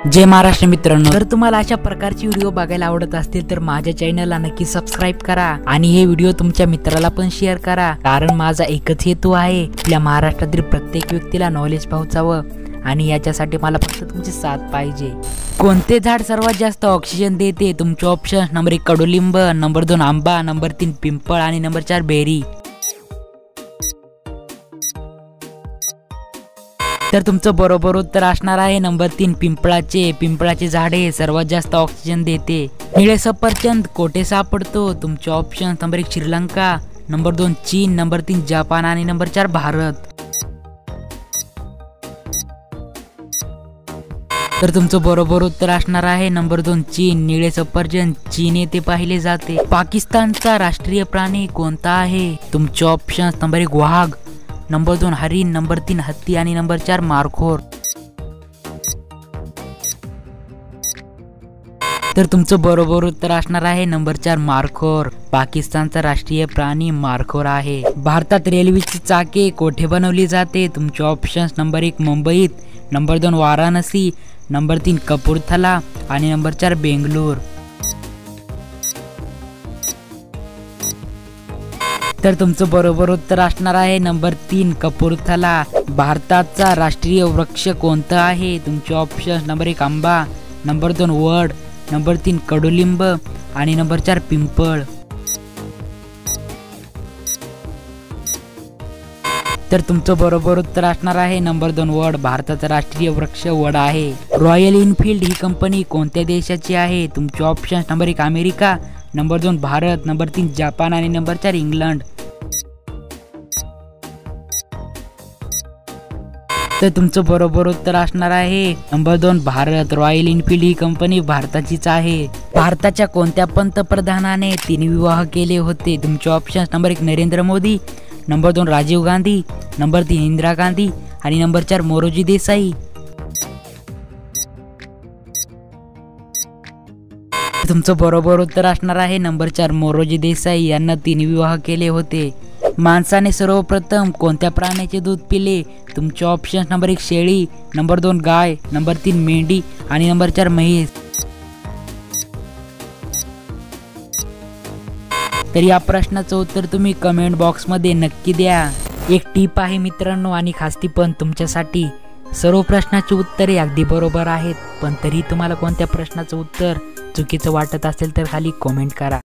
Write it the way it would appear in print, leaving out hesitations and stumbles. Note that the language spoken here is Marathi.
जय महाराष्ट्र मित्रांनो, जर तुम्हाला अशा प्रकारची व्हिडिओ बघायला आवडत असतील तर माझ्या चॅनलला नक्की सबस्क्राइब करा आणि हे व्हिडिओ तुमच्या मित्राला पण शेअर करा, कारण माझा एकच हेतू आहे आपल्या महाराष्ट्रातील प्रत्येक व्यक्तीला नॉलेज पोहोचावं आणि याच्यासाठी मला फक्त तुमची साथ पाहिजे। कोणते झाड सर्वात जास्त ऑक्सिजन देते? तुमचे ऑप्शन: नंबर 1 कडुलिंब, नंबर 2 आंबा, नंबर 3 पिंपळ आणि नंबर 4 बेरी। तर तुमचं बरोबर उत्तर असणार आहे नंबर 3 पिंपळाचे। पिंपळाचे झाड हे सर्वात जास्त ऑक्सिजन देते। निळे सफरचंद कोठे सापडतो? तुमचे ऑप्शन: नंबर 1 श्रीलंका, नंबर 2 चीन, नंबर 3 जपान आणि नंबर 4 भारत। तर तुमचं बरोबर उत्तर असणार आहे नंबर 2 चीन। निळे सफरचंद चीन येथे पाहिले जाते। पाकिस्तानचा राष्ट्रीय प्राणी कोणता आहे? तुमचे ऑप्शन: नंबर 1 वाघ, नंबर 2 हरिण, नंबर 3 हत्ती आणि नंबर 4 मारखोर। तर तुमचं बरोबर उत्तर असणार आहे नंबर 4 मारखोर। पाकिस्तानचा राष्ट्रीय प्राणी मारखोर आहे। भारतात रेल्वेची चाके कोठे बनवली जाते? तुमचे ऑप्शन्स: नंबर 1 मुंबईत, नंबर 2 वाराणसी, नंबर 3 कपूरथला आणि नंबर 4 बेंगलोर। तर तुमचं बरोबर उत्तर असणार आहे नंबर 3 कपूरथला। भारताचा राष्ट्रीय वृक्ष कोणता आहे? तुमचे ऑप्शन: नंबर 1 आंबा, नंबर 2 वड, नंबर 3 कडुलिंब आणि नंबर 4 पिंपळ। तर तुमचं बरोबर उत्तर असणार आहे नंबर 2 वड। भारताचा राष्ट्रीय वृक्ष वड आहे। रॉयल एनफील्ड ही कंपनी कोणत्या देशाची आहे? तुमचे option: number 1 America, number 2 Bharat, number 3 Japan आणि नंबर 4 इंग्लंड। तर तुमचं बरोबर उत्तर असणार आहे नंबर 2 भारत। रॉयल एनफील्ड ही कंपनी भारताचीच आहे। भारताच्या कोणत्या पंतप्रधानाने 3 विवाह केले होते? तुमचे option: number 1 Narendra Modi, number 2 Rajiv Gandhi, number 3 Indira Gandhi आणि नंबर 4 मोरोजी देसाई। तुमचं बरोबर उत्तर असणार आहे नंबर 4 मोरोजी देसाई यांना 3 विवाह केले होते। माणसाने सर्वप्रथम कोणत्या प्राण्याचे दूध पिले? तुमचे ऑप्शन: नंबर 1 शेळी, नंबर 2 गाय, नंबर 3 मेंढी आणि नंबर 4 म्हैस। तर या प्रश्नाचं उत्तर तुम्ही कमेंट बॉक्स मध्ये नक्की द्या। एक टीप आहे मित्रांनो आणि खास टीप पण तुमच्यासाठी, सर्व प्रश्नाची उत्तरे अगदी बरोबर आहेत, पण तरी तुम्हाला कोणत्या प्रश्नाचं उत्तर चुकीचं वाटत असेल तर खाली कमेंट करा।